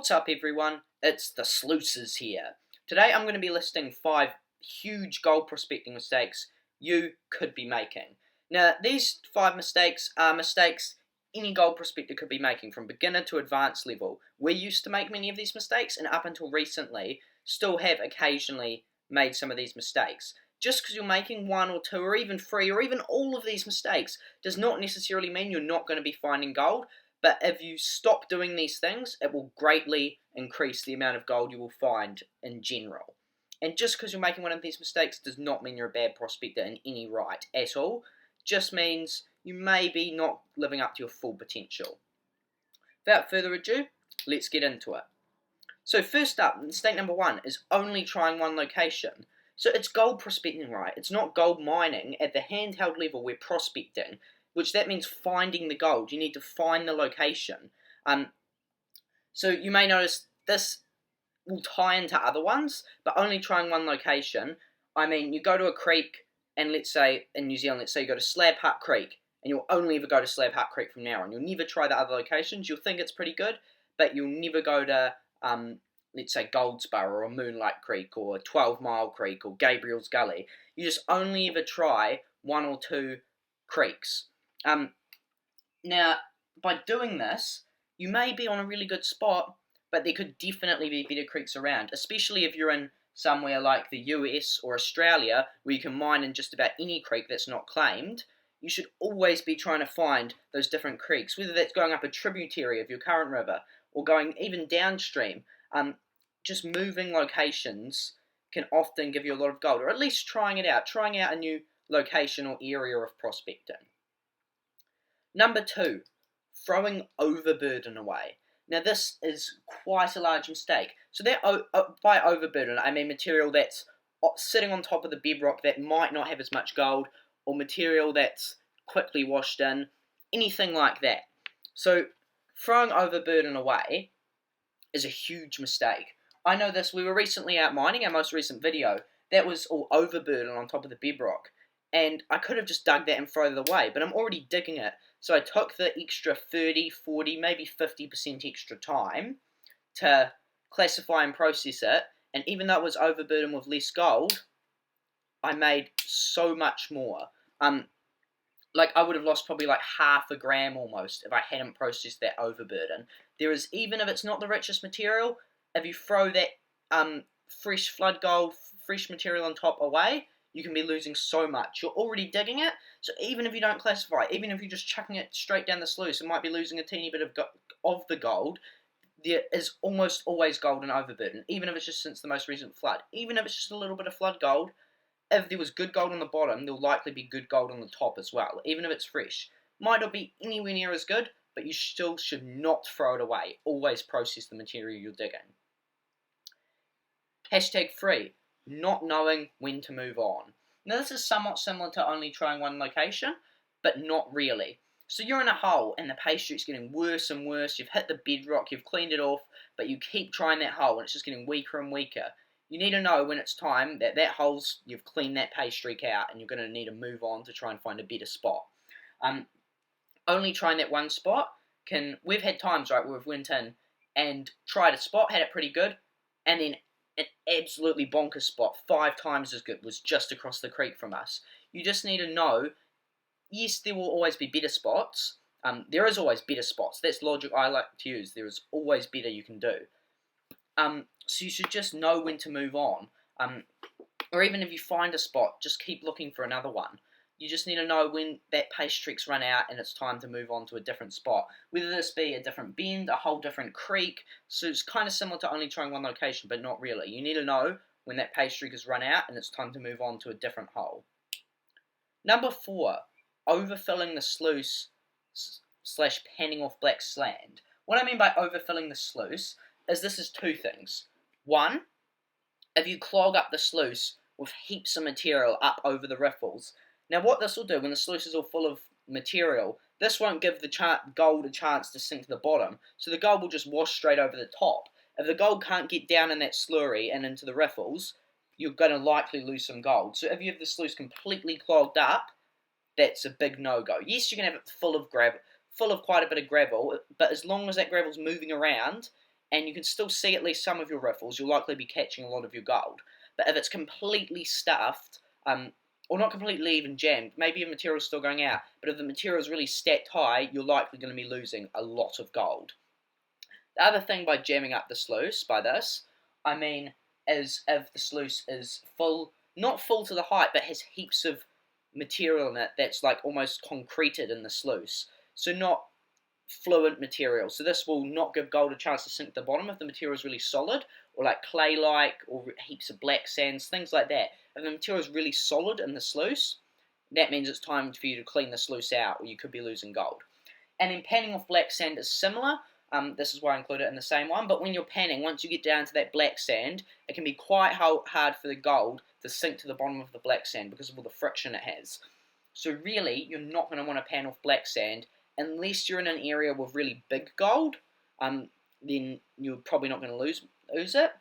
What's up everyone, it's the sluices here. Today I'm going to be listing 5 huge gold prospecting mistakes you could be making. Now these 5 mistakes are mistakes any gold prospector could be making from beginner to advanced level. We used to make many of these mistakes and up until recently still have occasionally made some of these mistakes. Just because you're making 1 or 2 or even 3 or even all of these mistakes does not necessarily mean you're not going to be finding gold. But if you stop doing these things, it will greatly increase the amount of gold you will find in general. And just because you're making one of these mistakes does not mean you're a bad prospector in any right at all. Just means you may be not living up to your full potential. Without further ado, let's get into it. So first up, mistake number 1 is only trying one location. So it's gold prospecting, right? It's not gold mining. At the handheld level, we're prospecting, which that means finding the gold. You need to find the location. So you may notice this will tie into other ones, but only trying one location. I mean, you go to a creek, and let's say in New Zealand, let's say you go to Slab Hut Creek, and you'll only ever go to Slab Hut Creek from now on. You'll never try the other locations. You'll think it's pretty good, but you'll never go to, let's say, Goldsborough or Moonlight Creek or 12 Mile Creek or Gabriel's Gully. You just only ever try 1 or 2 creeks. Now, by doing this, you may be on a really good spot, but there could definitely be better creeks around, especially if you're in somewhere like the US or Australia, where you can mine in just about any creek that's not claimed. You should always be trying to find those different creeks, whether that's going up a tributary of your current river, or going even downstream. Just moving locations can often give you a lot of gold, or at least trying out a new location or area of prospecting. Number 2, throwing overburden away. Now this is quite a large mistake. So that by overburden, I mean material that's sitting on top of the bedrock that might not have as much gold, or material that's quickly washed in, anything like that. So throwing overburden away is a huge mistake. I know this, we were recently out mining, our most recent video, that was all overburden on top of the bedrock. And I could have just dug that and thrown it away, but I'm already digging it. So I took the extra 30, 40, maybe 50% extra time to classify and process it. And even though it was overburden with less gold, I made so much more. Like I would have lost probably like half a gram almost if I hadn't processed that overburden. There is, even if it's not the richest material, if you throw that fresh flood gold, fresh material on top away, you can be losing so much. You're already digging it, so even if you don't classify it, even if you're just chucking it straight down the sluice, it might be losing a teeny bit of the gold. There is almost always gold in overburden, even if it's just since the most recent flood. Even if it's just a little bit of flood gold, if there was good gold on the bottom, there'll likely be good gold on the top as well, even if it's fresh. Might not be anywhere near as good, but you still should not throw it away. Always process the material you're digging. Hashtag 3. Not knowing when to move on. Now this is somewhat similar to only trying one location, but not really. So you're in a hole and the paste streak's getting worse and worse, you've hit the bedrock, you've cleaned it off, but you keep trying that hole and it's just getting weaker and weaker. You need to know when it's time that you've cleaned that paste streak out and you're going to need to move on to try and find a better spot. Only trying that one spot we've had times, right, where we've went in and tried a spot, had it pretty good, and then an absolutely bonkers spot, 5 times as good, was just across the creek from us. You just need to know, yes, there will always be better spots. There is always better spots. That's logic I like to use. There is always better you can do. So you should just know when to move on. Or even if you find a spot, just keep looking for another one. You just need to know when that paste streak's run out and it's time to move on to a different spot. Whether this be a different bend, a whole different creek. So it's kind of similar to only trying one location, but not really. You need to know when that paste streak has run out and it's time to move on to a different hole. Number 4, overfilling the sluice / panning off black sand. What I mean by overfilling the sluice is this is 2 things. 1, if you clog up the sluice with heaps of material up over the riffles. Now what this will do, when the sluice is all full of material, this won't give the gold a chance to sink to the bottom, so the gold will just wash straight over the top. If the gold can't get down in that slurry and into the riffles, you're going to likely lose some gold. So if you have the sluice completely clogged up, that's a big no-go. Yes, you can have it full of quite a bit of gravel, but as long as that gravel's moving around and you can still see at least some of your riffles, you'll likely be catching a lot of your gold. But if it's completely stuffed, or not completely even jammed, maybe your material's still going out, but if the material is really stacked high, you're likely going to be losing a lot of gold. The other thing by jamming up the sluice, by this, I mean, is if the sluice is full, not full to the height, but has heaps of material in it that's like almost concreted in the sluice. So not fluent material. So this will not give gold a chance to sink to the bottom if the material is really solid, or like clay-like, or heaps of black sands, things like that. If the material is really solid in the sluice, that means it's time for you to clean the sluice out, or you could be losing gold. And then panning off black sand is similar. This is why I include it in the same one. But when you're panning, once you get down to that black sand, it can be quite hard for the gold to sink to the bottom of the black sand because of all the friction it has. So really, you're not going to want to pan off black sand unless you're in an area with really big gold. Then you're probably not going to lose it.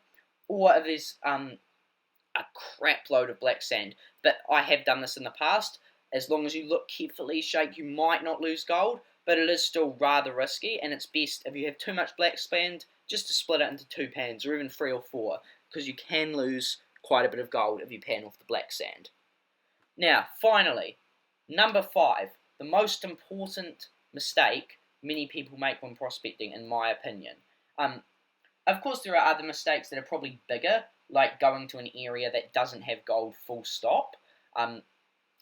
Or if there's a crap load of black sand. But I have done this in the past. As long as you look carefully, shake, you might not lose gold, but it is still rather risky, and it's best if you have too much black sand just to split it into 2 pans, or even 3 or 4, because you can lose quite a bit of gold if you pan off the black sand. Now, finally, number 5, the most important mistake many people make when prospecting, in my opinion. Of course, there are other mistakes that are probably bigger, like going to an area that doesn't have gold full stop.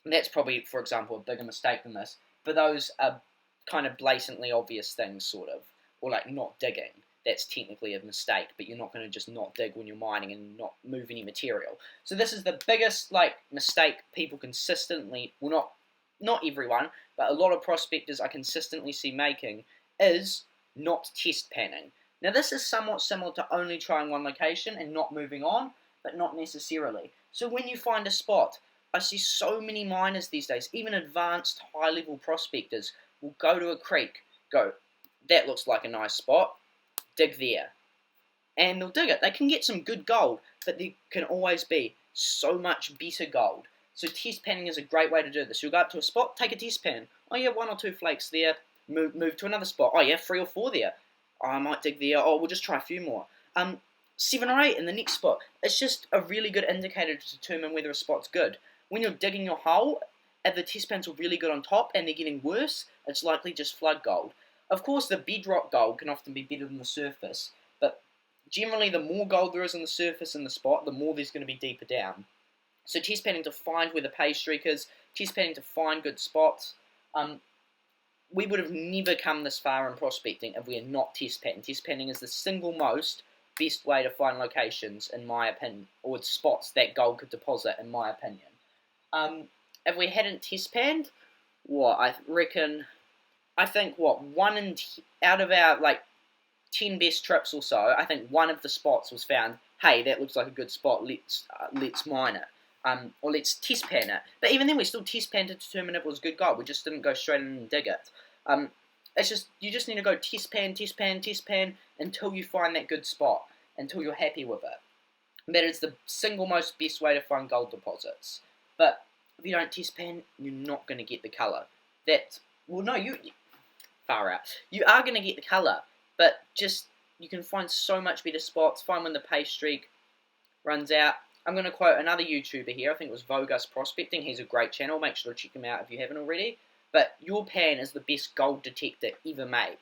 That's probably, for example, a bigger mistake than this. But those are kind of blatantly obvious things, sort of. Or like not digging. That's technically a mistake, but you're not going to just not dig when you're mining and not move any material. So this is the biggest mistake people consistently, well, not everyone, but a lot of prospectors I consistently see making, is not test panning. Now this is somewhat similar to only trying one location and not moving on, but not necessarily. So when you find a spot, I see so many miners these days, even advanced high-level prospectors, will go to a creek, go, that looks like a nice spot, dig there. And they'll dig it. They can get some good gold, but there can always be so much better gold. So test panning is a great way to do this. You'll go up to a spot, take a test pan. Oh yeah, 1 or 2 flakes there. Move to another spot. Oh yeah, 3 or 4 there. Oh, I might dig there. Oh, we'll just try a few more. 7 or 8 in the next spot. It's just a really good indicator to determine whether a spot's good. When you're digging your hole, if the test pans are really good on top and they're getting worse, it's likely just flood gold. Of course, the bedrock gold can often be better than the surface, but generally the more gold there is on the surface in the spot, the more there's going to be deeper down. So test panning to find where the pay streak is, test panning to find good spots. We would have never come this far in prospecting if we had not test panned. Test panning is the single most best way to find locations, in my opinion, or spots that gold could deposit, in my opinion. If we hadn't test panned, I think out of our 10 best trips or so, I think one of the spots was found, hey, that looks like a good spot, let's mine it. Or let's test pan it. But even then, we still test pan to determine if it was good gold. We just didn't go straight in and dig it. You just need to go test pan until you find that good spot, until you're happy with it. That is the single most best way to find gold deposits. But if you don't test pan, you're not going to get the colour. Far out. You are going to get the colour, but you can find so much better spots. Find when the pay streak runs out. I'm going to quote another YouTuber here. I think it was Vogus Prospecting. He's a great channel. Make sure to check him out if you haven't already. But your pan is the best gold detector ever made.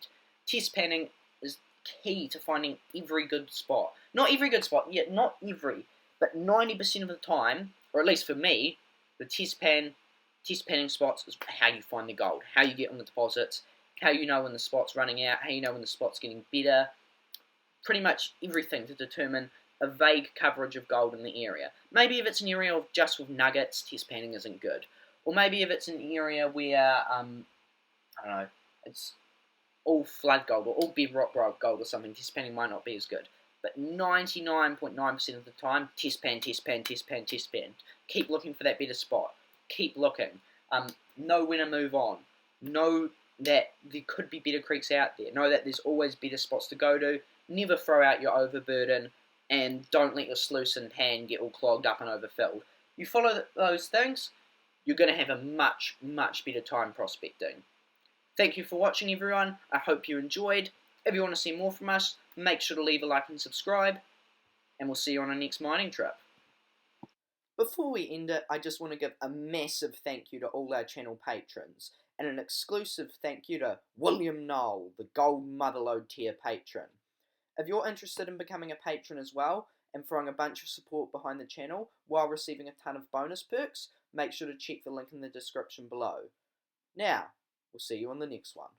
Test panning is key to finding every good spot. Not every good spot, yet not every, but 90% of the time, or at least for me, the test panning spots is how you find the gold, how you get on the deposits, how you know when the spot's running out, how you know when the spot's getting better. Pretty much everything to determine a vague coverage of gold in the area. Maybe if it's an area just with nuggets, test panning isn't good. Or maybe if it's an area where, it's all flood gold or all bedrock gold or something, test panning might not be as good. But 99.9% of the time, test pan. Keep looking for that better spot. Keep looking. Know when to move on. Know that there could be better creeks out there. Know that there's always better spots to go to. Never throw out your overburden, and don't let your sluice and pan get all clogged up and overfilled. You follow those things, you're going to have a much, much better time prospecting. Thank you for watching, everyone. I hope you enjoyed. If you want to see more from us, Make sure to leave a like and subscribe, and we'll see you on our next mining trip. Before we end it, I just want to give a massive thank you to all our channel patrons, and an exclusive thank you to William Knoll, the Gold Motherlode tier patron. If you're interested in becoming a patron as well, and throwing a bunch of support behind the channel while receiving a ton of bonus perks, make sure to check the link in the description below. Now, we'll see you on the next one.